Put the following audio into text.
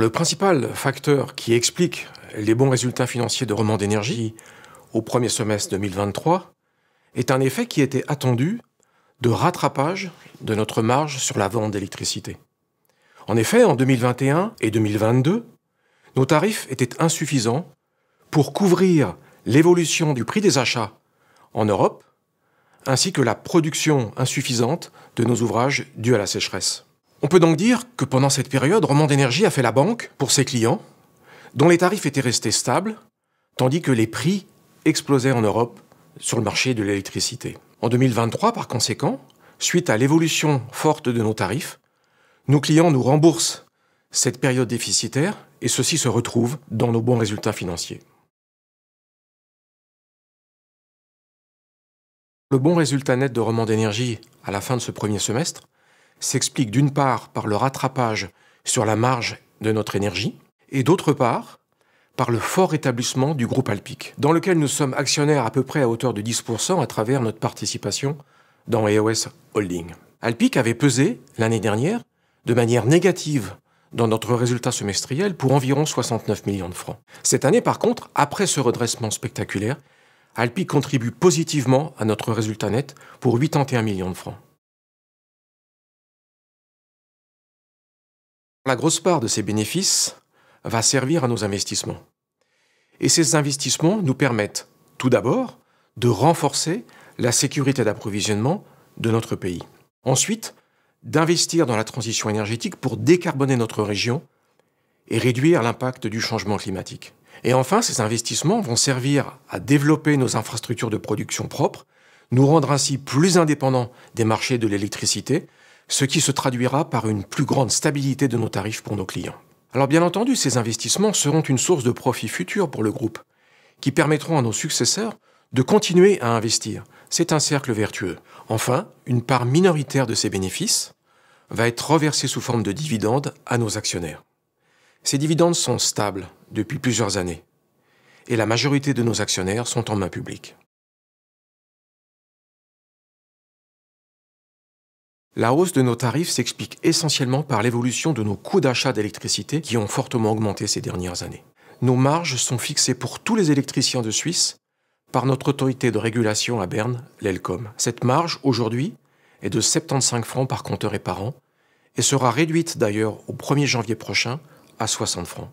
Le principal facteur qui explique les bons résultats financiers de Romande Énergie au premier semestre 2023 est un effet qui était attendu de rattrapage de notre marge sur la vente d'électricité. En effet, en 2021 et 2022, nos tarifs étaient insuffisants pour couvrir l'évolution du prix des achats en Europe, ainsi que la production insuffisante de nos ouvrages dus à la sécheresse. On peut donc dire que pendant cette période, Romande Énergie a fait la banque pour ses clients, dont les tarifs étaient restés stables, tandis que les prix explosaient en Europe sur le marché de l'électricité. En 2023, par conséquent, suite à l'évolution forte de nos tarifs, nos clients nous remboursent cette période déficitaire et ceci se retrouve dans nos bons résultats financiers. Le bon résultat net de Romande Énergie à la fin de ce premier semestre s'explique d'une part par le rattrapage sur la marge de notre énergie et d'autre part par le fort rétablissement du groupe Alpiq, dans lequel nous sommes actionnaires à peu près à hauteur de 10% à travers notre participation dans EOS Holding. Alpiq avait pesé l'année dernière de manière négative dans notre résultat semestriel pour environ 69 millions de francs. Cette année, par contre, après ce redressement spectaculaire, Alpiq contribue positivement à notre résultat net pour 81 millions de francs. La grosse part de ces bénéfices va servir à nos investissements. Et ces investissements nous permettent, tout d'abord, de renforcer la sécurité d'approvisionnement de notre pays. Ensuite, d'investir dans la transition énergétique pour décarboner notre région et réduire l'impact du changement climatique. Et enfin, ces investissements vont servir à développer nos infrastructures de production propres, nous rendre ainsi plus indépendants des marchés de l'électricité, ce qui se traduira par une plus grande stabilité de nos tarifs pour nos clients. Alors bien entendu, ces investissements seront une source de profit futur pour le groupe, qui permettront à nos successeurs de continuer à investir. C'est un cercle vertueux. Enfin, une part minoritaire de ces bénéfices va être reversée sous forme de dividendes à nos actionnaires. Ces dividendes sont stables depuis plusieurs années, et la majorité de nos actionnaires sont en main publique. La hausse de nos tarifs s'explique essentiellement par l'évolution de nos coûts d'achat d'électricité qui ont fortement augmenté ces dernières années. Nos marges sont fixées pour tous les électriciens de Suisse par notre autorité de régulation à Berne, l'ELCOM. Cette marge, aujourd'hui, est de 75 francs par compteur et par an et sera réduite d'ailleurs au 1er janvier prochain à 60 francs.